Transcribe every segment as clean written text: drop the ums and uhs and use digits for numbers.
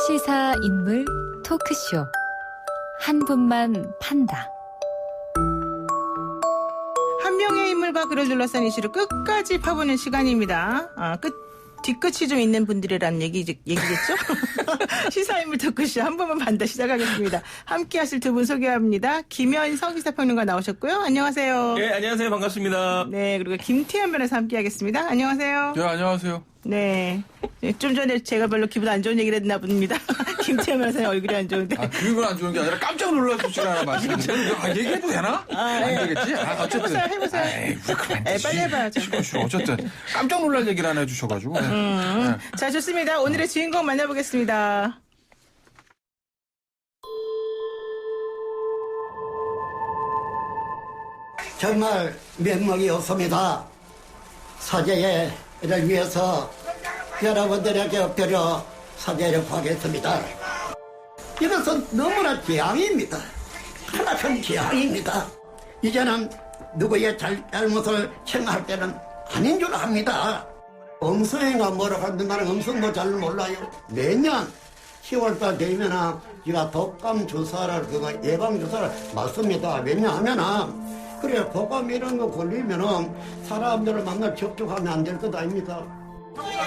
시사 인물 토크쇼 한 분만 판다. 한 명의 인물과 그를 둘러싼 이슈를 끝까지 파보는 시간입니다. 뒤끝이 좀 있는 분들이라는 얘기겠죠? 시사인물 토크쇼 한 번만 반다 시작하겠습니다. 함께 하실 두 분 소개합니다. 김현석 시사평론가 나오셨고요. 안녕하세요. 네, 안녕하세요. 반갑습니다. 네, 그리고 김태현 변호사 함께 하겠습니다. 안녕하세요. 네, 안녕하세요. 네. 좀 전에 제가 별로 기분 안 좋은 얘기를 했나 봅니다. 김태현 변호사의 얼굴이 안 좋은데. 기분 안 좋은 게 아니라 깜짝 놀라주시라는 말씀인데. 얘기해도 되나? 안 되겠지? 어쨌든. 해보세요. 에이, 그럼 안 되지. 빨리 해봐야죠. 어쨌든 깜짝 놀랄 얘기를 하나 해주셔가지고. 네. 자, 좋습니다. 오늘의 주인공 만나보겠습니다. 정말 면목이 없습니다. 사죄를 위해서 여러분들에게 엎드려 사죄를 구하겠습니다. 이것은 너무나 재앙입니다. 하나큰 재앙입니다. 이제는 누구의 잘못을 생각할 때는 아닌 줄 압니다. 음성인가 뭐라고 하는데 나는 음성도 잘 몰라요. 매년 10월달 되면은 제가 독감 주사를 예방 주사를 맞습니다. 왜냐하면은 그래 독감 이런 거 걸리면은 사람들을 만나 접촉하면 안 될 것 아닙니까?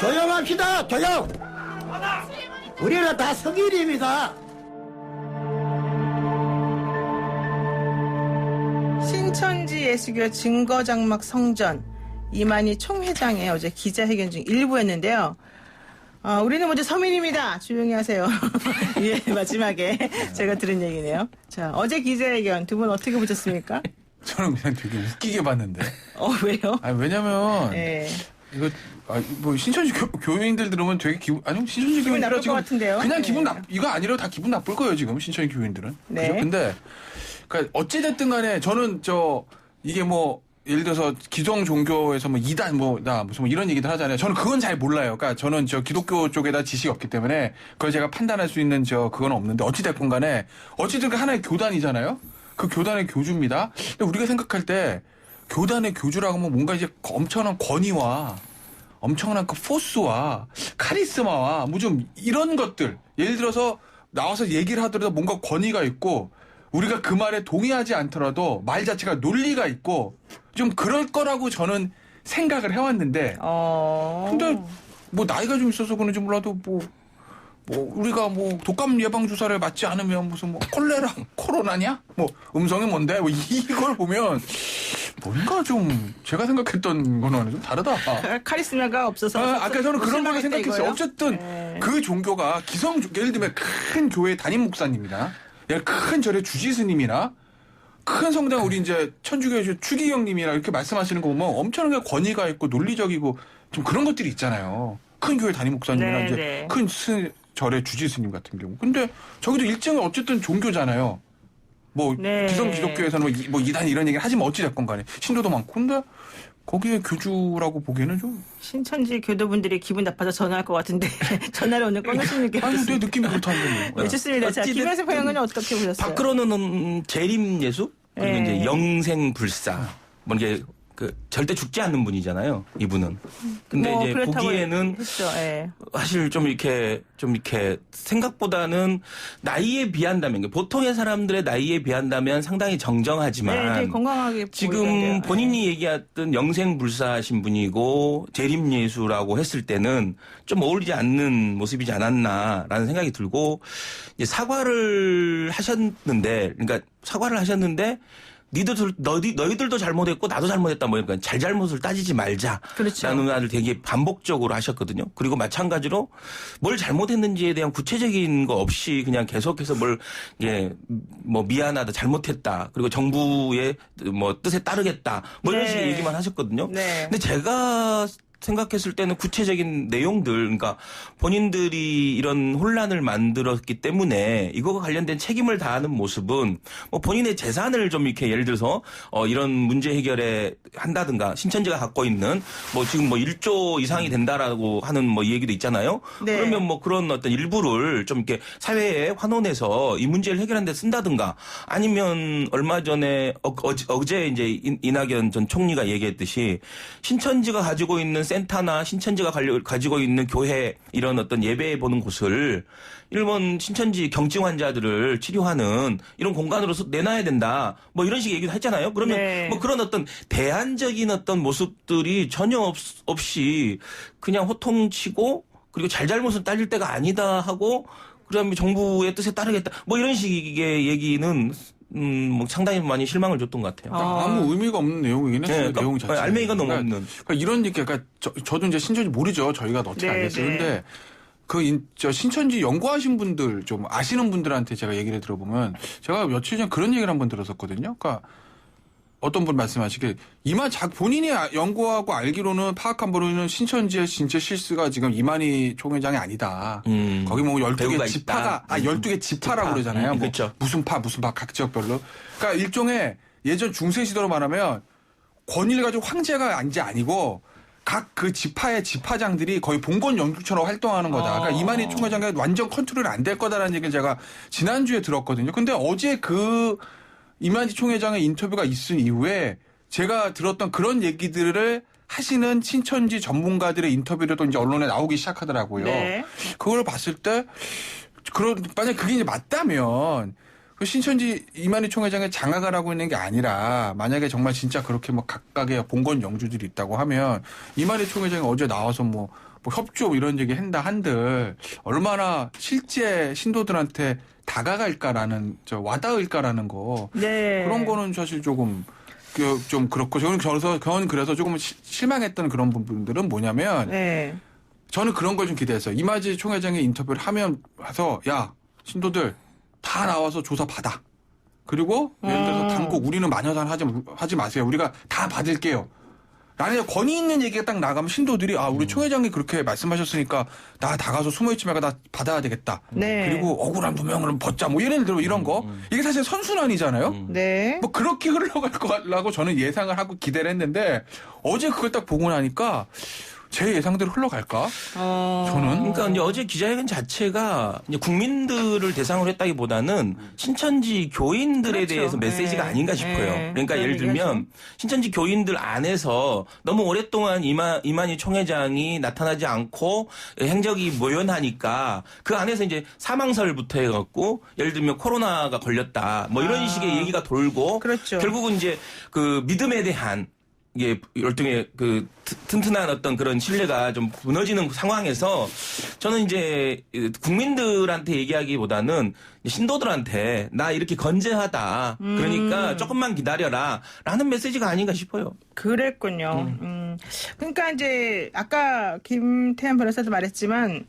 조용합시다. 조용. 우리는 다 성인입니다. 신천지 예수교 증거장막 성전 이만희 총회장의 어제 기자회견 중 일부였는데요. 우리는 먼저 서민입니다. 조용히 하세요. 예, 마지막에 제가 들은 얘기네요. 자, 어제 기자회견 두 분 어떻게 보셨습니까? 저는 그냥 되게 웃기게 봤는데. 왜요? 왜냐면. 네. 이거, 뭐, 신천지 교인들 들으면 되게 신천지 기분 나쁠 지금 것 같은데요? 그냥 네. 이거 아니라도 다 기분 나쁠 거예요, 지금, 신천지 교인들은. 네. 그죠? 근데, 그니까, 어찌됐든 간에, 저는 이게 뭐, 예를 들어서 기성 종교에서 뭐 이단 무슨 이런 얘기들 하잖아요. 저는 그건 잘 몰라요. 그러니까 저는 기독교 쪽에다 지식이 없기 때문에 그걸 제가 판단할 수 있는 그건 없는데 어찌됐건 간에 어찌됐든 하나의 교단이잖아요. 그 교단의 교주입니다. 근데 우리가 생각할 때 교단의 교주라고 하면 뭔가 이제 엄청난 권위와 엄청난 그 포스와 카리스마와 뭐 좀 이런 것들 예를 들어서 나와서 얘기를 하더라도 뭔가 권위가 있고 우리가 그 말에 동의하지 않더라도 말 자체가 논리가 있고 좀 그럴 거라고 저는 생각을 해왔는데 근데 뭐 나이가 좀 있어서 그런지 몰라도 뭐 우리가 뭐 독감 예방 주사를 맞지 않으면 무슨 뭐 콜레라 코로나냐 뭐 음성이 뭔데 뭐 이걸 보면 뭔가 좀 제가 생각했던 거는 좀 다르다. 카리스마가 없어서. 아까 저는 그런 걸로 생각했어요. 이거요? 어쨌든 네. 그 종교가 예를 들면 큰 교회 담임 목사님이나 큰 절의 주지 스님이나 큰 성당 우리 이제 천주교 추기경님이나 이렇게 말씀하시는 거 보면 엄청나게 권위가 있고 논리적이고 좀 그런 것들이 있잖아요. 큰 교회 담임 목사님이나 네, 이제 네. 큰 절의 주지 스님 같은 경우. 근데 저기도 일정은 어쨌든 종교잖아요. 뭐 네. 기성 기독교에서는 뭐 이단 이런 얘기를 하지만 어찌됐건 간에 신도도 많고 근데 거기에 교주라고 보기에는 좀 신천지 교도분들이 기분 나빠서 전화할 것 같은데 전화를 오늘 꺼내시는 게 내 느낌이 그렇다는 거예요. 네, 좋습니다. 자, 김현석 평론가는 어떻게 보셨어요? 밖으로는 재림 예수 그리고 네. 이제 영생 불사 뭐 이게 절대 죽지 않는 분이잖아요. 이분은. 근데 뭐 이제 그렇다고 보기에는 했죠. 예. 사실 좀 이렇게 생각보다는 나이에 비한다면 보통의 사람들의 나이에 비한다면 상당히 정정하지만 되게 건강하게 지금 보이던데요. 본인이 얘기했던 영생불사하신 분이고 재림예수라고 했을 때는 좀 어울리지 않는 모습이지 않았나라는 생각이 들고 이제 사과를 하셨는데 너희들도 잘못했고 나도 잘못했다 뭐 그러니까 잘못을 따지지 말자라는 그렇죠. 말을 되게 반복적으로 하셨거든요. 그리고 마찬가지로 뭘 잘못했는지에 대한 구체적인 거 없이 그냥 계속해서 뭐 미안하다 잘못했다 그리고 정부의 뭐 뜻에 따르겠다 뭐 이런 네. 식의 얘기만 하셨거든요. 네. 근데 제가 생각했을 때는 구체적인 내용들, 그러니까 본인들이 이런 혼란을 만들었기 때문에 이거와 관련된 책임을 다하는 모습은 뭐 본인의 재산을 좀 이렇게 예를 들어서 이런 문제 해결에 한다든가 신천지가 갖고 있는 뭐 지금 뭐 1조 이상이 된다라고 하는 뭐 얘기도 있잖아요. 네. 그러면 뭐 그런 어떤 일부를 좀 이렇게 사회에 환원해서 이 문제를 해결하는 데 쓴다든가 아니면 얼마 전에 어제 이제 이낙연 전 총리가 얘기했듯이 신천지가 가지고 있는 센터나 신천지가 가지고 있는 교회 이런 어떤 예배 보는 곳을 일본 신천지 경증 환자들을 치료하는 이런 공간으로 내놔야 된다. 뭐 이런 식의 얘기도 했잖아요. 그러면 네. 뭐 그런 어떤 대안적인 어떤 모습들이 전혀 없이 그냥 호통치고 그리고 잘잘못은 따질 때가 아니다 하고 그다음에 정부의 뜻에 따르겠다. 뭐 이런 식의 얘기는 뭐 상당히 많이 실망을 줬던 것 같아요. 그러니까 아무 의미가 없는 내용이긴 했어요. 네, 내용 자체. 알맹이가 너무 없는. 그러니까 이런 얘기, 그러니까 저도 이제 신천지 모르죠. 저희가 어떻게 네, 알겠어요. 네. 근데 저 신천지 연구하신 분들 좀 아시는 분들한테 제가 얘기를 들어보면 제가 며칠 전 그런 얘기를 한번 들었었거든요. 그러니까 어떤 분 말씀하시길 본인이 연구하고 알기로는 파악한 바로는 신천지의 진짜 실수가 지금 이만희 총회장이 아니다. 거기 뭐 12개 지파가 12개 지파라고 그러잖아요. 뭐 그렇죠. 무슨 파 각 지역별로. 그러니까 일종의 예전 중세 시대로 말하면 권위를 가지고 황제가 이제 아니고 각 그 지파의 지파장들이 거의 봉건 영주처럼 활동하는 거다. 그러니까 이만희 총회장이 완전 컨트롤이 안 될 거다라는 얘기를 제가 지난주에 들었거든요. 근데 어제 그 이만희 총회장의 인터뷰가 있은 이후에 제가 들었던 그런 얘기들을 하시는 신천지 전문가들의 인터뷰를 또 이제 언론에 나오기 시작하더라고요. 네. 그걸 봤을 때 만약 그게 이제 맞다면 그 신천지 이만희 총회장의 장악을 하고 있는 게 아니라 만약에 정말 진짜 그렇게 뭐 각각의 봉건 영주들이 있다고 하면 이만희 총회장이 어제 나와서 뭐 협조 이런 얘기 한들 얼마나 실제 신도들한테 다가갈까라는 와닿을까라는 거 네. 그런 거는 사실 좀 그렇고 저는 그래서 조금 실망했던 그런 부분들은 뭐냐면 네. 저는 그런 걸 좀 기대했어요. 이만희 총회장의 인터뷰를 하면서 야 신도들 다 나와서 조사 받아. 그리고 예를 들어서 당국 우리는 마녀산 하지 마세요. 우리가 다 받을게요. 나는 권위 있는 얘기가 딱 나가면 신도들이 우리 총회장이 그렇게 말씀하셨으니까 나 가서 숨어있지 말고 나 받아야 되겠다. 네. 그리고 억울한 누명을 벗자. 뭐 예를 들어 이런 거. 이게 사실 선순환이잖아요. 네. 뭐 그렇게 흘러갈 거라고 저는 예상을 하고 기대를 했는데 어제 그걸 딱 보고 나니까 제 예상대로 흘러갈까? 저는 그러니까 이제 어제 기자회견 자체가 이제 국민들을 대상으로 했다기보다는 신천지 교인들에 그렇죠. 대해서 메시지가 네. 아닌가 싶어요. 네. 그러니까 그런 예를 들면 얘기하죠. 신천지 교인들 안에서 너무 오랫동안 이만희 총회장이 나타나지 않고 행적이 모연하니까 그 안에서 이제 사망설부터 해갖고 예를 들면 코로나가 걸렸다 뭐 이런 식의 얘기가 돌고 그렇죠. 결국은 이제 그 믿음에 대한 이게 일종의 그 튼튼한 어떤 그런 신뢰가 좀 무너지는 상황에서 저는 이제 국민들한테 얘기하기보다는 신도들한테 나 이렇게 건재하다. 그러니까 조금만 기다려라. 라는 메시지가 아닌가 싶어요. 그랬군요. 그러니까 이제 아까 김태현 변호사도 말했지만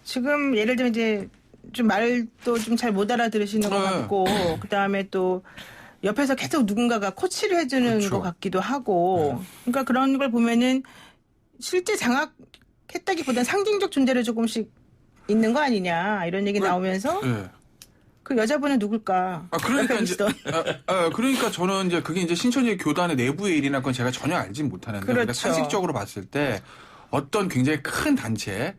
지금 예를 들면 이제 좀 말도 좀 잘 못 알아들으시는 것 같고 그다음에 또 옆에서 계속 누군가가 코치를 해주는 그렇죠. 것 같기도 하고 그러니까 그런 걸 보면은 실제 장악했다기보다는 상징적 존재로 조금씩 있는 거 아니냐 이런 얘기 나오면서 네. 그 여자분은 누굴까? 그러니까 옆에 이제 계시던. 그러니까 저는 이제 그게 이제 신천지 교단의 내부의 일이나 건 제가 전혀 알지 못하는데 그렇죠. 상식적으로 봤을 때 어떤 굉장히 큰 단체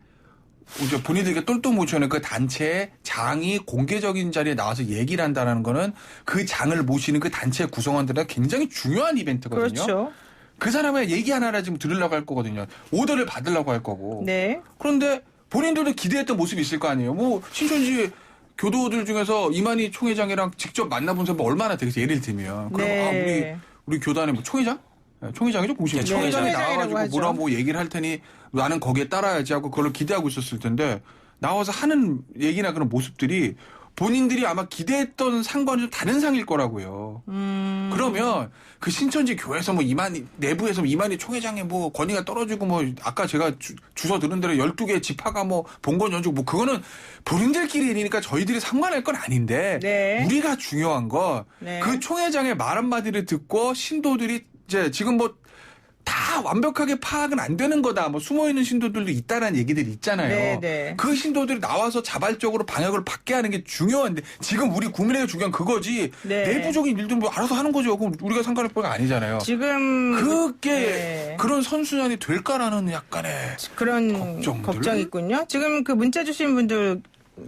이제 본인들에게 똘똘 뭉쳐는 그 단체의 장이 공개적인 자리에 나와서 얘기를 한다는 거는 그 장을 모시는 그 단체 구성원들은 굉장히 중요한 이벤트거든요. 그렇죠. 그 사람의 얘기 하나를 지금 들으려고 할 거거든요. 오더를 받으려고 할 거고. 네. 그런데 본인들도 기대했던 모습이 있을 거 아니에요. 뭐 신천지 교도들 중에서 이만희 총회장이랑 직접 만나본 사람 얼마나 되겠어요. 예를 들면. 그럼 네. 우리 교단의 뭐 총회장? 네, 총회장이죠 공식. 네, 총회장이 총회장이라고 나와가지고 하죠. 뭐라 뭐 얘기를 할 테니 나는 거기에 따라야지 하고 그걸 기대하고 있었을 텐데 나와서 하는 얘기나 그런 모습들이 본인들이 아마 기대했던 상과는 좀 다른 상일 거라고요. 그러면 그 신천지 교회에서 뭐 내부에서 이만희 총회장의 뭐 권위가 떨어지고 뭐 아까 제가 주소 들은 대로 12개 지파가 뭐 본건 연주고 뭐 그거는 본인들끼리 일이니까 저희들이 상관할 건 아닌데 네. 우리가 중요한 건 네. 그 총회장의 말 한마디를 듣고 신도들이 이제 지금 뭐 다 완벽하게 파악은 안 되는 거다. 뭐 숨어있는 신도들도 있다라는 얘기들이 있잖아요. 네, 네. 그 신도들이 나와서 자발적으로 방역을 받게 하는 게 중요한데 지금 우리 국민에게 중요한 그거지 네. 내부적인 일들 뭐 알아서 하는 거죠. 그럼 우리가 상관할 바가 아니잖아요. 지금 그게 네. 그런 선순환이 될까라는 약간의 그런 걱정들? 걱정이 있군요. 지금 그 문자 주신 분들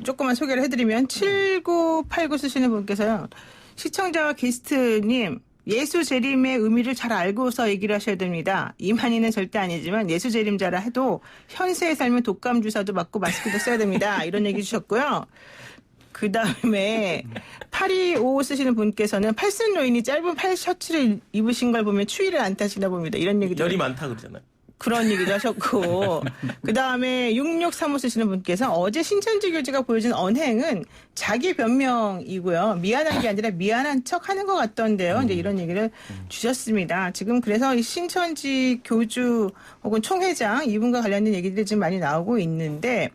조금만 소개를 해드리면 7989 쓰시는 분께서요. 시청자와 게스트님 예수재림의 의미를 잘 알고서 얘기를 하셔야 됩니다. 이만희는 절대 아니지만 예수재림자라 해도 현세에 살면 독감 주사도 맞고 마스크도 써야 됩니다. 이런 얘기 주셨고요. 그 다음에 8255 쓰시는 분께서는 팔순 노인이 짧은 팔 셔츠를 입으신 걸 보면 추위를 안 타시나 봅니다. 이런 얘기도 열이 많다 그러잖아요. 그런 얘기도 하셨고 그 다음에 6635 쓰시는 분께서 어제 신천지 교주가 보여준 언행은 자기 변명이고요. 미안한 게 아니라 미안한 척 하는 것 같던데요. 이제 이런 얘기를 주셨습니다. 지금 그래서 이 신천지 교주 혹은 총회장 이분과 관련된 얘기들이 지금 많이 나오고 있는데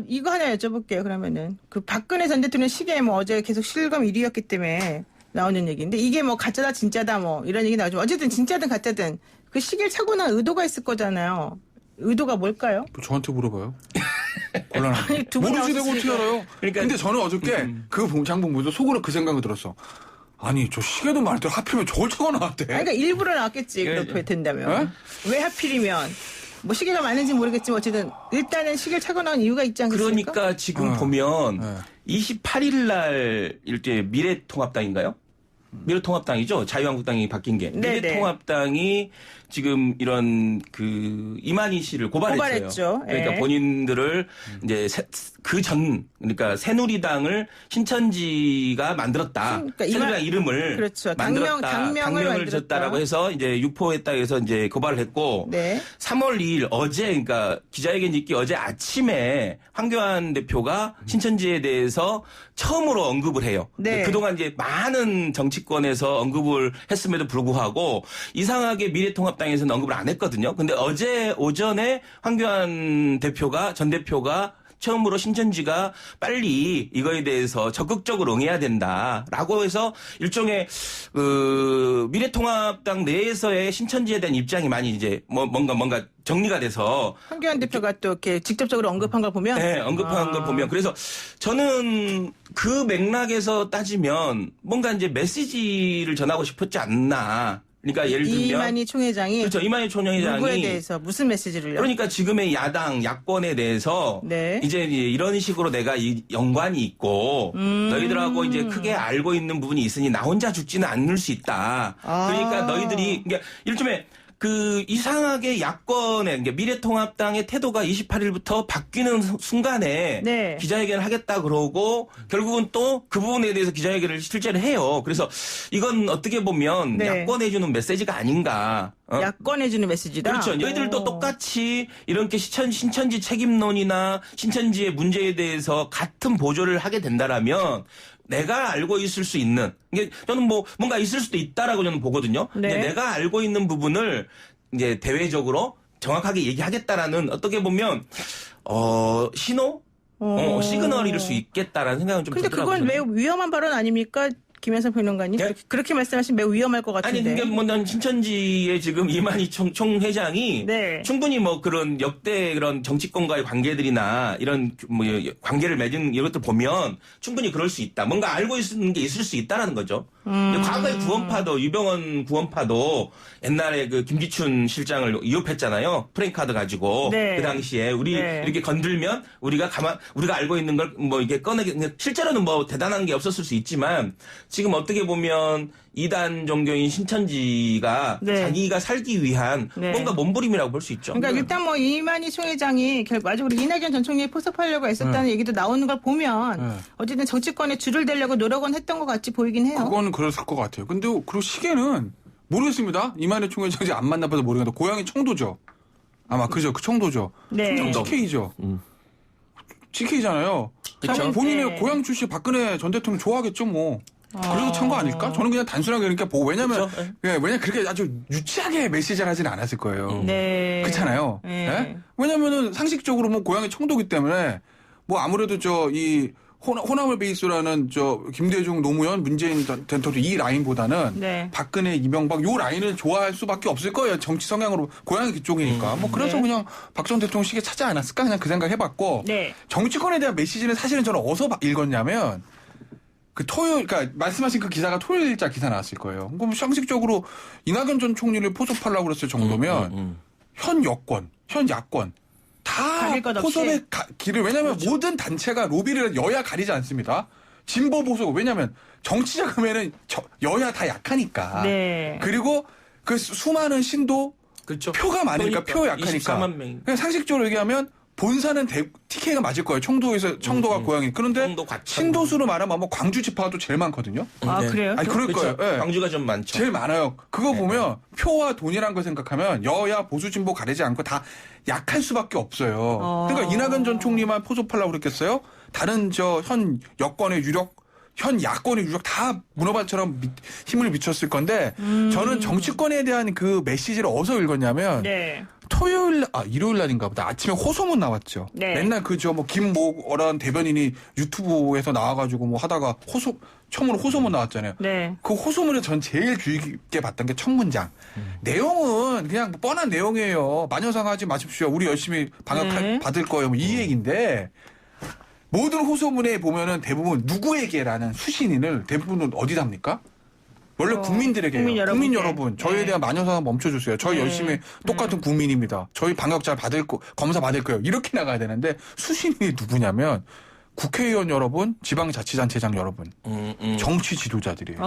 이거 하나 여쭤볼게요. 그러면은 그 박근혜 전 대통령 시계 뭐 어제 계속 실검 1위였기 때문에 나오는 얘기인데 이게 뭐 가짜다 진짜다 뭐 이런 얘기 나오죠. 어쨌든 진짜든 가짜든 그 시계를 차고 난 의도가 있을 거잖아요. 의도가 뭘까요? 뭐 저한테 물어봐요. 곤란하네. 아니, 두 분 모르지 내가 어떻게 나오셨으니까. 알아요? 그러니까- 근데 저는 어저께 그 장본 보면서 속으로 그 생각이 들었어. 아니 저 시계도 말대로 하필이면 저걸 차고 나왔대. 그러니까 일부러 나왔겠지. 그렇게 된다면. 왜 하필이면. 뭐 시계가 많은지 모르겠지만 어쨌든 일단은 시계를 차고 나온 이유가 있지 않겠습니까? 그러니까 지금 보면 네. 28일 날 일제 미래통합당인가요? 미래통합당이죠. 자유한국당이 바뀐 게. 네네. 미래통합당이 지금 이런 그 이만희 씨를 고발했어요. 고발했죠. 그러니까 예. 본인들을 이제 그러니까 새누리당을 신천지가 만들었다. 그러니까 새누리당 이름을 그렇죠. 만들었다. 당명을 만들었다. 줬다라고 해서 이제 유포했다 해서 이제 고발을 했고 네. 3월 2일 어제 그러니까 기자회견 있기 어제 아침에 황교안 대표가 신천지에 대해서 처음으로 언급을 해요. 네. 그동안 이제 많은 정치권에서 언급을 했음에도 불구하고 이상하게 미래통합당에서는 언급을 안 했거든요. 근데 어제 오전에 황교안 전 대표가 처음으로 신천지가 빨리 이거에 대해서 적극적으로 응해야 된다라고 해서 일종의 미래통합당 내에서의 신천지에 대한 입장이 많이 이제 뭔가 정리가 돼서 황교안 대표가 또 이렇게 직접적으로 언급한 걸 보면 네, 언급한 걸 보면 그래서 저는 그 맥락에서 따지면 뭔가 이제 메시지를 전하고 싶었지 않나. 그러니까 예를 들면 이만희 총회장이 그렇죠. 이만희 총회장이 누구에 대해서 무슨 메시지를요? 그러니까 지금의 야권에 대해서 네. 이제 이런 식으로 내가 연관이 있고 너희들하고 이제 크게 알고 있는 부분이 있으니 나 혼자 죽지는 않을 수 있다. 그러니까 너희들이 그러니까 일종의 그 이상하게 야권의 그러니까 미래통합당의 태도가 28일부터 바뀌는 순간에 네. 기자회견을 하겠다 그러고 결국은 또 그 부분에 대해서 기자회견을 실제로 해요. 그래서 이건 어떻게 보면 네. 야권에 주는 메시지가 아닌가. 야권해주는 메시지다. 그렇죠. 너희들도 오. 똑같이 이렇게 신천지 책임론이나 신천지의 문제에 대해서 같은 보조를 하게 된다라면 내가 알고 있을 수 있는 이게 저는 뭐 뭔가 있을 수도 있다라고 저는 보거든요. 네. 근데 내가 알고 있는 부분을 이제 대외적으로 정확하게 얘기하겠다라는 어떻게 보면 신호, 시그널일 수 있겠다라는 생각은 좀 근데 들더라고요. 그건 매우 위험한 발언 아닙니까? 김현석 평론가님 네? 그렇게 말씀하시면 매우 위험할 것 같은데. 아니, 그게 난 신천지의 지금 이만희 총회장이 네. 충분히 뭐 그런 역대 그런 정치권과의 관계들이나 이런 뭐 관계를 맺은 이것들 보면 충분히 그럴 수 있다. 뭔가 알고 있는 게 있을 수 있다라는 거죠. 과거의 구원파도 유병헌 구원파도 옛날에 그 김기춘 실장을 위협했잖아요. 프랭카드 가지고 네. 그 당시에 우리 네. 이렇게 건들면 우리가 알고 있는 걸 뭐 이게 실제로는 뭐 대단한 게 없었을 수 있지만 지금 어떻게 보면 이단 종교인 신천지가 네. 자기가 살기 위한 네. 뭔가 몸부림이라고 볼 수 있죠. 그러니까 일단 뭐 이만희 총회장이 결국 아주 우리 이낙연 전 총리에 포섭하려고 했었다는 얘기도 나오는 걸 보면 어쨌든 정치권에 줄을 대려고 노력은 했던 것 같이 보이긴 해요. 그건 그랬을 것 같아요. 근데 그리고 시계는 모르겠습니다. 이만희 총회장이 안 만나봐서 모르겠는데 고향이 청도죠. 아마 그죠. 그 청도죠. 네. 청도 CK죠. CK잖아요. 그쵸? 본인의 네. 고향 출신 박근혜 전 대통령 좋아하겠죠 뭐. 그래서 찬 거 아닐까? 저는 그냥 단순하게 그러니까 보고 왜냐면 그쵸? 왜냐 그렇게 아주 유치하게 메시지를 하진 않았을 거예요. 네. 그렇잖아요. 네. 예? 왜냐면은 상식적으로 뭐 고향이 청도기 때문에 뭐 아무래도 이 호남을 베이스라는 김대중 노무현 문재인 덴터도 이 라인보다는 네. 박근혜 이명박 요 라인을 좋아할 수밖에 없을 거예요. 정치 성향으로 고향이 그쪽이니까. 뭐 그래서 네. 그냥 박 전 대통령 시계 찾지 않았을까 그냥 그 생각 해봤고 네. 정치권에 대한 메시지는 사실은 저는 어디서 읽었냐면 그 그러니까 말씀하신 그 기사가 토요일자 기사 나왔을 거예요. 그럼 상식적으로 이낙연 전 총리를 포섭하려고 그랬을 정도면 현 여권, 현 야권 다 가릴 것 없이. 포섭의 길을 왜냐하면 모든 단체가 로비를 여야 가리지 않습니다. 진보 보수 왜냐하면 정치자 그러면은 여야 다 약하니까. 네. 그리고 그 수많은 신도 그렇죠. 표가 많으니까 표 약하니까. 24만 명. 그냥 상식적으로 얘기하면 본사는 TK가 맞을 거예요. 청도가 고향이. 그런데 청도, 과천. 신도수로 말하면 뭐 광주 지파가 또 제일 많거든요. 아, 네. 그래요? 아니 그럴 그렇죠. 거예요. 예. 광주가 좀 많죠. 제일 많아요. 그거 보면 표와 돈이란 걸 생각하면 여야 보수 진보 가리지 않고 다 약할 수밖에 없어요. 그러니까 이낙연 전 총리만 포섭하려고 그랬겠어요? 다른 현 여권의 유력 현 야권의 유력 다 문어발처럼 힘을 미쳤을 건데 저는 정치권에 대한 그 메시지를 어디서 읽었냐면 네. 일요일 날인가 보다. 아침에 호소문 나왔죠. 네. 맨날 김모어란 대변인이 유튜브에서 나와가지고 뭐 하다가 처음으로 호소문 나왔잖아요. 네. 그 호소문에 전 제일 주의 깊게 봤던 게 첫 문장. 내용은 그냥 뭐 뻔한 내용이에요. 마녀상하지 마십시오. 우리 열심히 방역 네. 받을 거예요. 뭐 이 얘기인데 모든 호소문에 보면은 대부분 누구에게라는 수신인을 대부분은 어디다 합니까? 원래 국민들에게요. 국민 여러분께. 여러분, 저희에 네. 대한 마녀상은 멈춰주세요. 저희 열심히 똑같은 국민입니다. 저희 방역 잘 검사 받을 거예요. 이렇게 나가야 되는데 수신인이 누구냐면 국회의원 여러분, 지방자치단체장 여러분, 정치 지도자들이에요.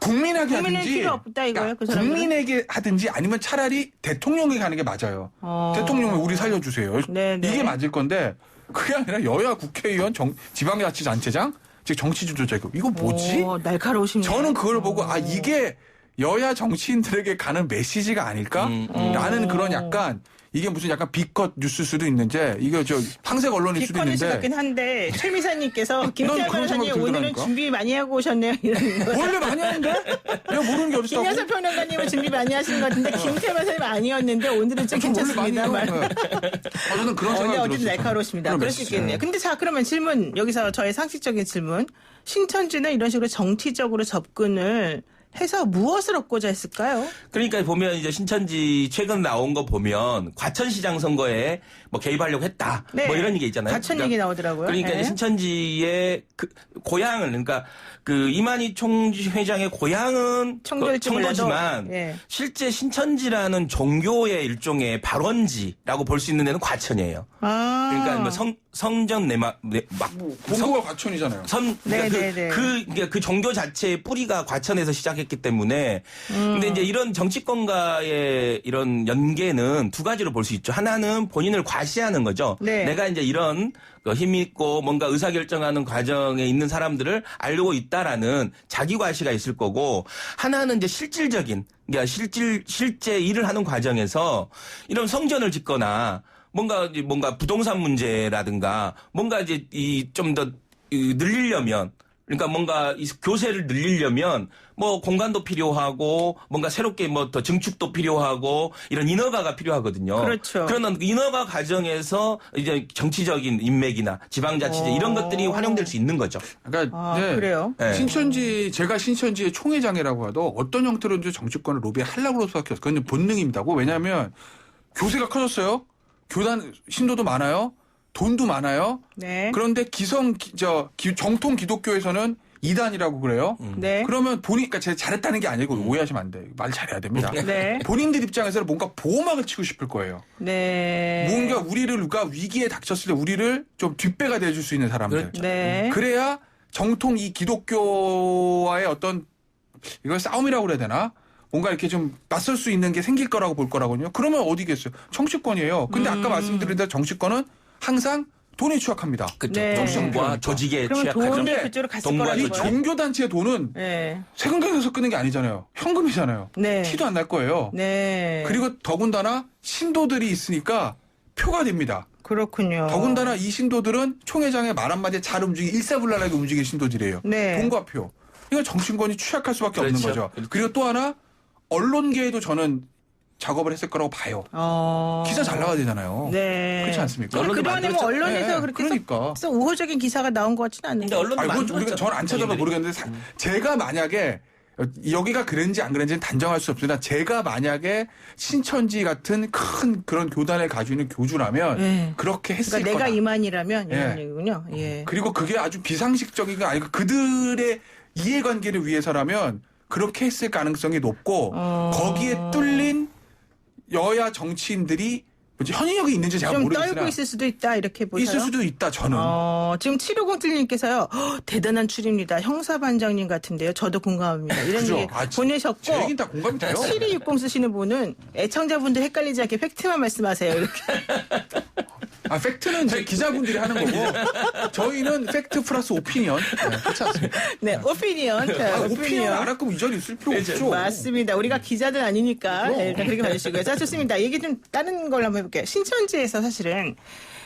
국민에게 국민은 하든지, 필요 없다 이거예요, 그 사람들은? 국민에게 하든지 아니면 차라리 대통령에게 가는 게 맞아요. 대통령을 우리 살려주세요. 네, 네. 이게 맞을 건데 그게 아니라 여야 국회의원, 지방자치단체장, 즉 정치 지도자고 이거 뭐지? 날카로우시네요. 저는 그걸 보고 이게 여야 정치인들에게 가는 메시지가 아닐까라는 그런 약간 이게 무슨 약간 비컷 뉴스일 수도 있는데 이게 황색 언론일 수도 비컨뉴스 있는데 같긴 한데 최 미사님께서 김태현 그런 생각이 변호사님 오늘은 들더라니까. 준비 많이 하고 오셨네요. 이런 거. 원래 많이 하는데 내가 모르는 게 어딨다고? 김여사 평론가님은 준비 많이 하신 것 같은데 김태현 변호사님 아니었는데 오늘은 좀 괜찮습니다. 원래 많이 해요. 저는 그런 근데 생각이 어쨌든 들었어요. 날카로우십니다. 그런 그럴 수 메시지. 있겠네요. 근데 자 그러면 질문 여기서 저의 상식적인 질문. 신천지는 이런 식으로 정치적으로 접근을 해서 무엇을 얻고자 했을까요? 그러니까 보면 이제 신천지 최근 나온 거 보면 과천시장 선거에 뭐 개입하려고 했다. 네. 뭐 이런 얘기 있잖아요. 과천 얘기 나오더라고요. 그러니까 네. 이제 신천지의 그 고향을 그러니까 그 이만희 총회장의 고향은 청도일지 몰라도, 청도지만 예. 실제 실제 신천지라는 종교의 일종의 발원지라고 볼 수 있는 데는 과천이에요. 그러니까 뭐 성전 내막 본부가 과천이잖아요. 그 종교 자체의 뿌리가 과천에서 시작했기 때문에 근데 이제 이런 정치권과의 이런 연계는 두 가지로 볼 수 있죠. 하나는 본인을 과시하는 거죠. 네. 내가 이제 이런 힘 있고 뭔가 의사결정하는 과정에 있는 사람들을 알고 있다라는 자기 과시가 있을 거고 하나는 이제 실질적인 그러니까 실제 일을 하는 과정에서 이런 성전을 짓거나 뭔가 부동산 문제라든가 뭔가 이제 좀 더 늘리려면 그러니까 뭔가 이 교세를 늘리려면 뭐 공간도 필요하고 뭔가 새롭게 뭐 더 증축도 필요하고 이런 인허가가 필요하거든요. 그렇죠. 그런 인허가 과정에서 이제 정치적인 인맥이나 지방자치제 이런 것들이 활용될 수 있는 거죠. 그러니까 그래요? 네. 제가 신천지의 총회장이라고 해도 어떤 형태로든지 정치권을 로비하려고 할 수밖에 없어요. 그건 본능입니다. 왜냐하면 교세가 커졌어요. 신도도 많아요. 돈도 많아요. 네. 그런데 정통 기독교에서는 이단이라고 그래요. 네. 그러면 그러니까 제가 잘했다는 게 아니고 오해하시면 안 돼요. 말 잘해야 됩니다. 네. 본인들 입장에서는 뭔가 보호막을 치고 싶을 거예요. 네. 뭔가 우리가 위기에 닥쳤을 때 우리를 좀 뒷배가 돼줄 수 있는 사람들. 그렇죠. 네. 그래야 정통 이 기독교와의 어떤 이걸 싸움이라고 그래야 되나? 뭔가 이렇게 좀 맞설 수 있는 게 생길 거라고 볼 거라고요. 그러면 어디겠어요? 정치권이에요. 근데 아까 말씀드린 대로 정치권은 항상 돈에 취약합니다. 그렇죠. 네. 정치권과 조직에 그러면 취약하죠. 돈이 근데 그쪽으로 갔을 돈과 거라는 이 거예요? 종교단체의 돈은 네. 세금에서 끄는 게 아니잖아요. 현금이잖아요. 네. 티도 안 날 거예요. 네. 그리고 더군다나 신도들이 있으니까 표가 됩니다. 그렇군요. 더군다나 이 신도들은 총회장의 말 한마디에 잘 일사불란하게 움직이는 신도들이에요. 네. 돈과 표. 이건 정치권이 취약할 수밖에 없는 그렇죠. 거죠. 그리고 또 하나 언론계에도 저는 작업을 했을 거라고 봐요. 기사 잘 나가야 되잖아요. 네. 그렇지 않습니까? 언론도 그동안에 뭐 만들었죠. 언론에서 네, 그렇게 그러니까. 썩 우호적인 기사가 나온 것 같지는 않은데. 근데 언론도 만들었죠. 저는 안 찾아봐 모르겠는데 제가 만약에 여기가 그랬는지 안 그랬는지는 단정할 수 없으나 제가 만약에 신천지 같은 큰 그런 교단을 가지고 있는 교주라면 네. 그렇게 했을 그러니까 거다. 내가 이만이라면 이런 예. 얘기군요. 예. 그리고 그게 아주 비상식적인 게 아니고 그들의 이해관계를 위해서라면 그렇게 했을 가능성이 높고 거기에 뚫린 여야 정치인들이 현역이 있는지 제가 좀 모르겠으나 떨고 있을 수도 있다 이렇게 보세요. 있을 수도 있다 저는. 지금 7507님께서요. 대단한 추리입니다. 형사반장님 같은데요. 저도 공감합니다. 이런 그죠? 얘기 아, 보내셨고 제 얘기는 다 공감이 돼요. 7260 쓰시는 분은 애청자분들 헷갈리지 않게 팩트만 말씀하세요. 이렇게. 팩트는 제 기자분들이 하는 거고 저희는 팩트 플러스 오피니언. 네, 그렇지 않습니까? 네, 오피니언. 자, 오피니언 안 할 거면 이 자리에 있을 필요 없죠. 맞습니다. 우리가 기자들 아니니까 네, 일단 그렇게 봐주시고요. 자, 좋습니다. 얘기 좀 다른 걸로 한번 해볼게요. 신천지에서 사실은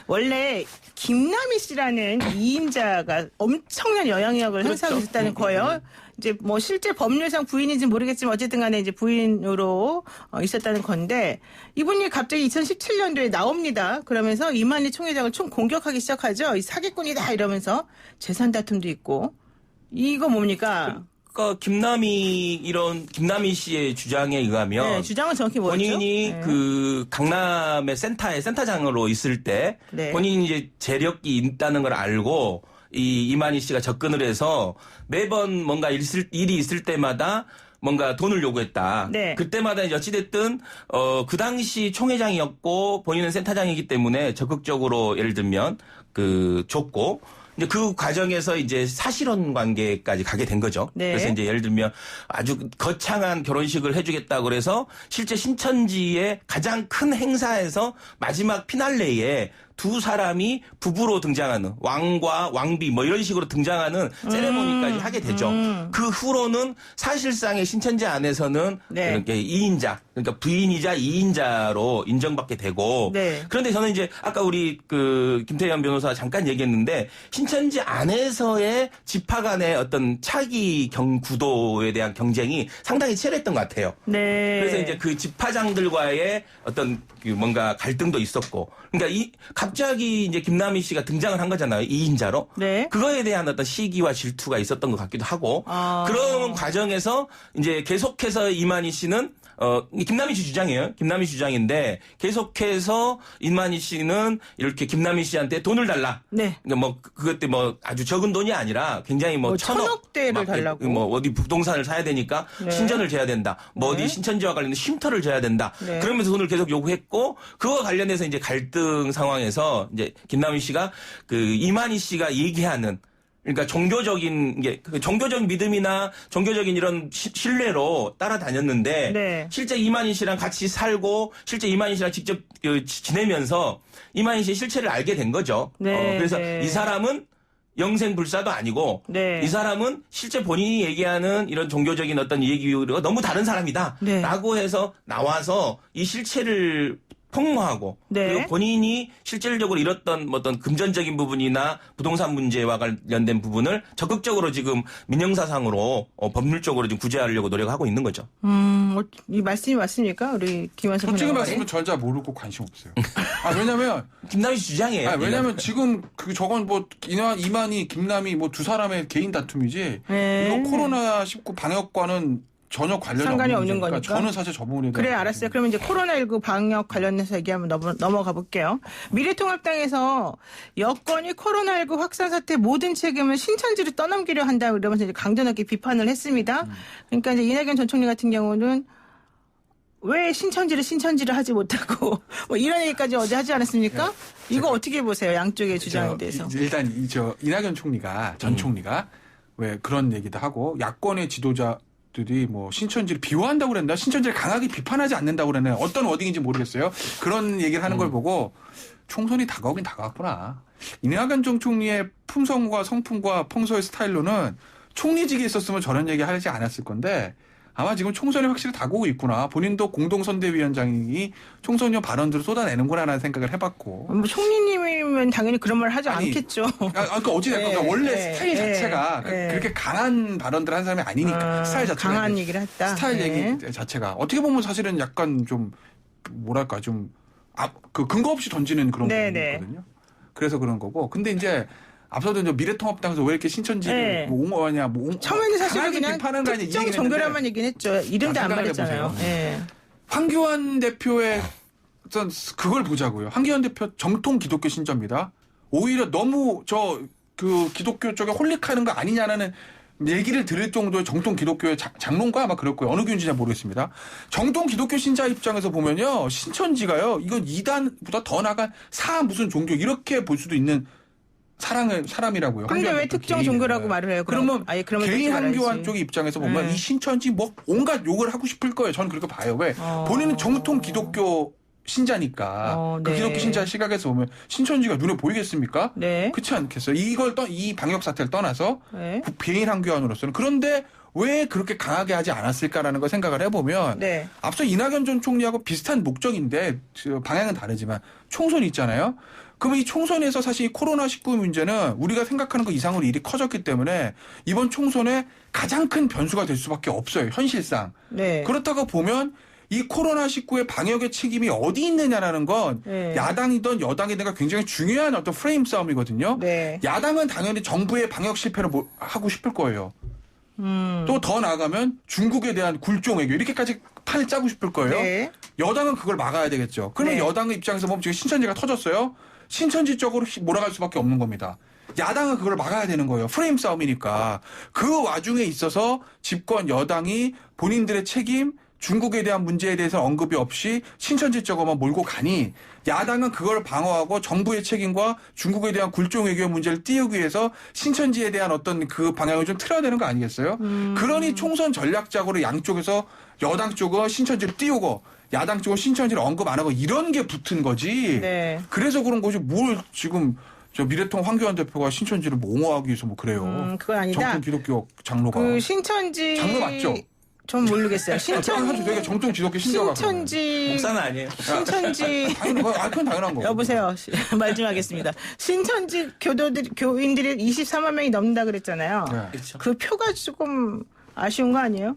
원래 김남희 씨라는 2인자가 엄청난 영향력을 행사하고 있었다는 거예요. 이제 뭐 실제 법률상 부인인지 모르겠지만 어쨌든 간에 이제 부인으로 있었다는 건데 이분이 갑자기 2017년도에 나옵니다. 그러면서 이만희 총회장을 총 공격하기 시작하죠. 이 사기꾼이다 이러면서 재산 다툼도 있고 이거 뭡니까? 그러니까 김남희 씨의 주장에 의하면 네, 주장은 정확히 뭐였죠? 본인이 네. 그 강남의 센터장으로 있을 때 네. 본인이 이제 재력이 있다는 걸 알고 이만희 씨가 접근을 해서 매번 뭔가 일이 있을 때마다 뭔가 돈을 요구했다. 네. 그때마다 어찌됐든 그 당시 총회장이었고 본인은 센터장이기 때문에 적극적으로 예를 들면 줬고 이제 그 과정에서 이제 사실혼 관계까지 가게 된 거죠. 네. 그래서 이제 예를 들면 아주 거창한 결혼식을 해주겠다고 그래서 실제 신천지의 가장 큰 행사에서 마지막 피날레에 두 사람이 부부로 등장하는 왕과 왕비 뭐 이런 식으로 등장하는 세레모니까지 하게 되죠. 그 후로는 사실상의 신천지 안에서는 네. 이렇게 2인자 그러니까 부인이자 2인자로 인정받게 되고 네. 그런데 저는 이제 아까 우리 김태현 변호사 잠깐 얘기했는데 신천지 안에서의 지파 간의 어떤 차기 구도에 대한 경쟁이 상당히 치열했던 것 같아요. 네. 그래서 이제 그 지파장들과의 어떤 뭔가 갈등도 있었고, 그러니까 갑자기 이제 김남희 씨가 등장을 한 거잖아요. 2인자로. 네. 그거에 대한 어떤 시기와 질투가 있었던 것 같기도 하고, 아. 그런 과정에서 이제 계속해서 이만희 씨는 김남희 씨 주장이에요. 김남희 씨 주장인데 계속해서 이만희 씨는 이렇게 김남희 씨한테 돈을 달라. 네. 그러니까 뭐 그때 뭐 아주 적은 돈이 아니라 굉장히 뭐 천억대를 막 달라고. 뭐 어디 부동산을 사야 되니까 네. 신전을 져야 된다. 뭐 네. 어디 신천지와 관련된 쉼터를 져야 된다. 네. 그러면서 돈을 계속 요구했고 그와 관련해서 이제 갈등 상황에서 이제 김남희 씨가 이만희 씨가 얘기하는 그러니까 종교적인 믿음이나 종교적인 이런 신뢰로 따라다녔는데 네. 실제 이만희 씨랑 같이 살고 실제 이만희 씨랑 직접 지내면서 이만희 씨의 실체를 알게 된 거죠. 네, 그래서 네. 이 사람은 영생불사도 아니고 네. 이 사람은 실제 본인이 얘기하는 이런 종교적인 어떤 얘기가 너무 다른 사람이다 네. 라고 해서 나와서 이 실체를 폭로하고 네. 그리고 본인이 실질적으로 잃었던 어떤 금전적인 부분이나 부동산 문제와 관련된 부분을 적극적으로 지금 민형사상으로 법률적으로 지금 구제하려고 노력하고 있는 거죠. 이 말씀이 맞습니까? 우리 김한석 솔직히 변호사님. 말씀은 전 잘 모르고 관심 없어요. 왜냐면 김남희 씨 주장이에요. 왜냐면 지금 저건 뭐 이만희, 김남희 뭐 두 사람의 개인 다툼이지. 네. 이거 코로나19 방역과는 전혀 관련이 상관이 없는 문제니까 거니까. 저는 사실 저 부분에 대해서 그래 알았어요. 그러면 이제 코로나19 방역 관련해서 얘기 한번 넘어가 볼게요. 미래통합당에서 여권이 코로나19 확산 사태 모든 책임을 신천지로 떠넘기려 한다 이러면서 이제 강도높게 비판을 했습니다. 그러니까 이제 이낙연 전 총리 같은 경우는 왜 신천지를 하지 못하고 뭐 이런 얘기까지 어제 하지 않았습니까? 이거 어떻게 보세요? 양쪽의 주장에 대해서. 일단 이낙연 총리가 전 총리가 왜 그런 얘기도 하고 야권의 지도자들이 뭐 신천지를 비호한다고 그랬나? 신천지를 강하게 비판하지 않는다고 그랬나? 어떤 워딩인지 모르겠어요. 그런 얘기를 하는 걸 보고 총선이 다가오긴 다가왔구나. 이낙연 전 총리의 품성과 성품과 평소의 스타일로는 총리직에 있었으면 저런 얘기 하지 않았을 건데 아마 지금 총선이 확실히 다가오고 있구나. 본인도 공동선대위원장이 총선용 발언들을 쏟아내는구나라는 생각을 해봤고. 뭐 총리님이면 당연히 그런 말 하지 아니, 않겠죠. 그러니까 어찌됐건 그러니까 원래 네, 스타일 네, 자체가 네. 그렇게 강한 발언들을 한 사람이 아니니까 스타일 자체가 강한 얘기를 했다. 스타일 네. 얘기 자체가 어떻게 보면 사실은 약간 좀 뭐랄까 좀 그 근거 없이 던지는 그런 네, 부분이거든요. 그래서 그런 거고. 근데 이제 앞서도 이제 미래통합당에서 왜 이렇게 신천지를 네. 뭐 옹호하냐, 처음에는 사실 강하게 그냥 비판하는 거 아니야 이 특정 얘기는 종교라만 얘기는 했죠. 이름도 안 생각해 말했잖아요. 보세요. 예. 황교안 대표의 어떤 그걸 보자고요. 황교안 대표 정통 기독교 신자입니다. 오히려 너무 그 기독교 쪽에 홀릭하는 거 아니냐는 얘기를 들을 정도의 정통 기독교의 장로인가 아마 그럴 거예요. 어느 교인지 잘 모르겠습니다. 정통 기독교 신자 입장에서 보면요. 신천지가요. 이건 이단보다 더 나간 무슨 종교 이렇게 볼 수도 있는 사람이라고요. 그런데 왜 특정 종교라고 말을 해요? 그러면 그러면 개인 말아야지. 한교안 쪽의 입장에서 보면 이 신천지 뭐 온갖 욕을 하고 싶을 거예요. 저는 그렇게 봐요. 왜? 본인은 정통 기독교 신자니까 그 네. 기독교 신자 시각에서 보면 신천지가 눈에 보이겠습니까? 네. 그렇지 않겠어요? 이 방역 사태를 떠나서 네. 개인 한교안으로서는 그런데 왜 그렇게 강하게 하지 않았을까라는 걸 생각을 해보면 네. 앞서 이낙연 전 총리하고 비슷한 목적인데 방향은 다르지만 총선이 있잖아요. 그러면 이 총선에서 사실 이 코로나19 문제는 우리가 생각하는 것 이상으로 일이 커졌기 때문에 이번 총선에 가장 큰 변수가 될 수밖에 없어요. 현실상. 네. 그렇다고 보면 이 코로나19의 방역의 책임이 어디 있느냐라는 건 네. 야당이든 여당이든 굉장히 중요한 어떤 프레임 싸움이거든요. 네. 야당은 당연히 정부의 방역 실패를 하고 싶을 거예요. 또 더 나아가면 중국에 대한 굴종 외교 이렇게까지 판을 짜고 싶을 거예요. 네. 여당은 그걸 막아야 되겠죠. 그러면 네. 여당의 입장에서 보면 지금 신천지가 터졌어요. 신천지 쪽으로 몰아갈 수밖에 없는 겁니다. 야당은 그걸 막아야 되는 거예요. 프레임 싸움이니까. 그 와중에 있어서 집권 여당이 본인들의 책임, 중국에 대한 문제에 대해서 언급이 없이 신천지 쪽으로만 몰고 가니 야당은 그걸 방어하고 정부의 책임과 중국에 대한 굴종 외교 문제를 띄우기 위해서 신천지에 대한 어떤 그 방향을 좀 틀어야 되는 거 아니겠어요? 그러니 총선 전략적으로 양쪽에서 여당 쪽은 신천지를 띄우고 야당 쪽은 신천지를 언급 안 하고 이런 게 붙은 거지. 네. 그래서 그런 거지 뭘 지금 저 미래통 황교안 대표가 신천지를 뭐 옹호하기 위해서 뭐 그래요. 그건 아니다. 정통 기독교 장로가. 그 신천지 장로 맞죠? 전 모르겠어요. 사실 되게 정통 기독교 신자가. 신천지 목사는 아니에요. 신천지 그건 당연한 거고. 여보세요. 말 좀 하겠습니다. 신천지 교인들이 24만 명이 넘는다 그랬잖아요. 네. 그렇죠. 그 표가 조금 아쉬운 거 아니에요?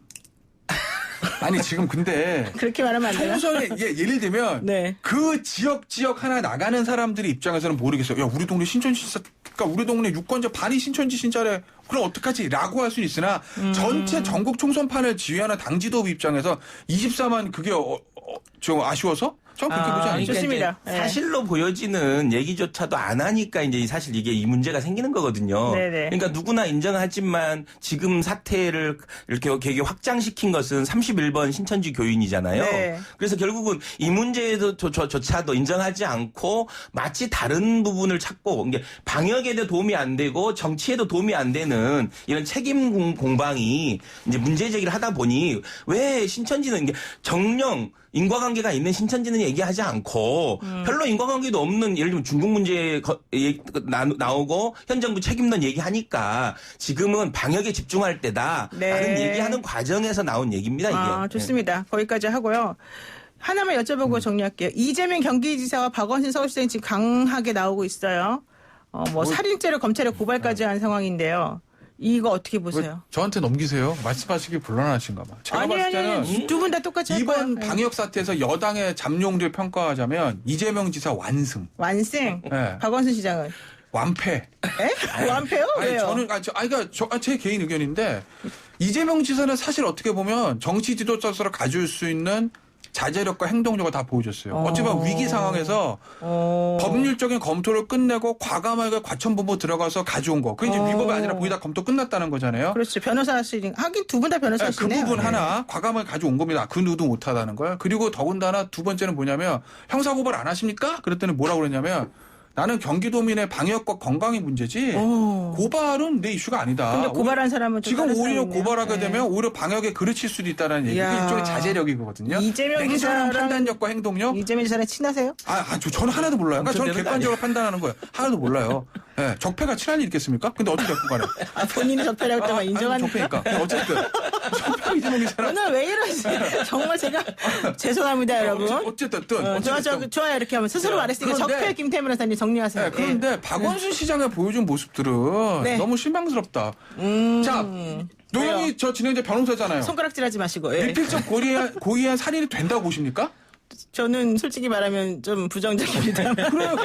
아니 지금 근데 그렇게 말하면 안 되나? 총선에 예를 들면 네. 그 지역 하나 나가는 사람들의 입장에서는 모르겠어요. 야 우리 동네 신천지 신자, 그러니까 우리 동네 유권자 반이 신천지 신자래. 그럼 어떡하지?라고 할 수는 있으나 전체 전국 총선판을 지휘하는 당 지도부 입장에서 24만 그게 좀 아쉬워서? 전 그렇게 보지 않아요. 좋습니다. 이제 사실로 보여지는 얘기조차도 안 하니까 이제 사실 이게 이 문제가 생기는 거거든요. 네네. 그러니까 누구나 인정하지만 지금 사태를 이렇게 되게 확장시킨 것은 31번 신천지 교인이잖아요. 네. 그래서 결국은 이 문제에도 조차도 인정하지 않고 마치 다른 부분을 찾고 이게 방역에도 도움이 안 되고 정치에도 도움이 안 되는 이런 책임 공방이 이제 문제 제기를 하다 보니 왜 신천지는 이게 정령 인과관계가 있는 신천지는 얘기하지 않고 별로 인과관계도 없는 예를 들면 중국 문제 나오고 현 정부 책임론 얘기하니까 지금은 방역에 집중할 때다라는 네. 얘기하는 과정에서 나온 얘기입니다. 이게. 좋습니다. 거기까지 하고요. 하나만 여쭤보고 정리할게요. 이재명 경기지사와 박원순 서울시장이 지금 강하게 나오고 있어요. 살인죄로 검찰에 고발까지 한 상황인데요. 이거 어떻게 보세요? 저한테 넘기세요. 말씀하시기 곤란하신가 봐. 제가 봤을 때는 두 분 다 똑같이 할 이번 거야. 방역 사태에서 여당의 잠룡들 평가하자면 이재명 지사 완승. 완승. 네. 박원순 시장은 완패. 에? 완패요? 아니 왜요? 저는 제 개인 의견인데 이재명 지사는 사실 어떻게 보면 정치 지도자로서 가질 수 있는 자제력과 행동력을 다 보여줬어요. 어찌보면 위기 상황에서 법률적인 검토를 끝내고 과감하게 과천본부 들어가서 가져온 거. 그게 이제 위법이 아니라 거의 다 검토 끝났다는 거잖아요. 그렇죠. 변호사시니 하긴 두 분 다 네, 그 변호사시네요. 부분 하나 과감하게 가져온 겁니다. 그 누구도 못하다는 거예요. 그리고 더군다나 두 번째는 뭐냐면 형사고발 안 하십니까? 그랬더니 뭐라고 그랬냐면 나는 경기도민의 방역과 건강이 문제지 고발은 내 이슈가 아니다. 근데 고발한 사람은 좀 지금 다른 오히려 사람이네요. 고발하게 네. 되면 오히려 방역에 그르칠 수도 있다는 얘기. 이야. 그게 일종의 자제력이거든요. 이재명 냉철한 지사랑- 판단력과 행동력. 이재명 지사랑 친하세요? 저는 하나도 몰라요. 그러니까 저는 되는 거 객관적으로 판단하는 거예요. 하나도 몰라요. 네, 적폐가 친할 일 있겠습니까? 근데 어떻게 됐건 간에. 본인이 적폐라고 했다만 인정합니까? 적폐니까. 근데 어쨌든. 적폐 이재명이 사람. 오늘 왜 이러지? 정말 제가 죄송합니다, 여러분. 어쨌든. 좋아요 이렇게 하면 스스로 말했으니까 그런데- 적폐 김태문 회사님 정리하세요. 네, 그런데 박원순 시장의 보여준 모습들은 네. 너무 실망스럽다. 자, 노영희 저 진행자 변호사잖아요. 손가락질하지 마시고. 예. 미필적 고의한 살인이 된다고 보십니까? 저는 솔직히 말하면 좀 부정적입니다.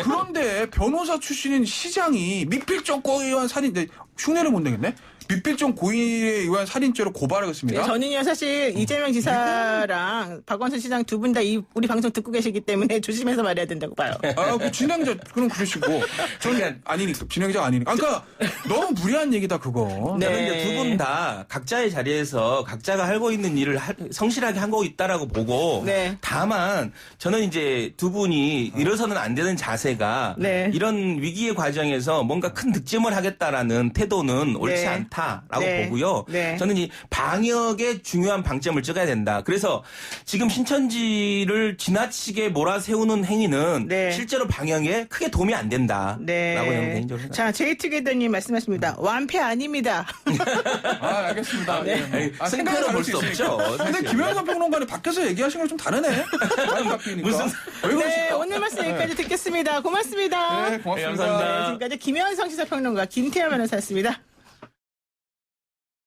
그런데 변호사 출신인 시장이 미필적 고의에 의한 살인, 흉내를 못 내겠네? 미필적 고의에 의한 살인죄로 고발하겠습니다. 네, 저는요 사실 이재명 지사랑 박원순 시장 두 분 다 우리 방송 듣고 계시기 때문에 조심해서 말해야 된다고 봐요. 그 진행자 그럼 그러시고 저는 아니니까 진행자가 아니니까. 그러니까 너무 무리한 얘기다 그거. 네. 저는 이제 두 분 다 각자의 자리에서 각자가 하고 있는 일을 성실하게 하고 있다라고 보고 네. 다만 저는 이제 두 분이 이래서는 안 되는 자세가 네. 이런 위기의 과정에서 뭔가 큰 득점을 하겠다라는 태도는 옳지 네. 않다라고 네. 보고요. 네. 저는 이 방역에 중요한 방점을 찍어야 된다. 그래서 지금 신천지를 지나치게 몰아세우는 행위는 네. 실제로 방역에 크게 도움이 안 된다라고 네. 저는 개인적으로 생각합니다. 자, 제이투게더님 말씀하십니다. 완패 아닙니다. 알겠습니다. 네. 승패로 생각을 볼 다를 수 수 있으니까. 없죠. 근데 사실. 김현선 평론가는 밖에서 얘기하신 거랑 좀 다르네. 많이 바뀌니까. 무슨- 왜 네, 그러실까? 오늘 말씀 여기까지 듣겠습니다. 고맙습니다. 네, 고맙습니다. 네, 감사합니다. 지금까지 김현성 시사평론가 김태현 변호사였습니다.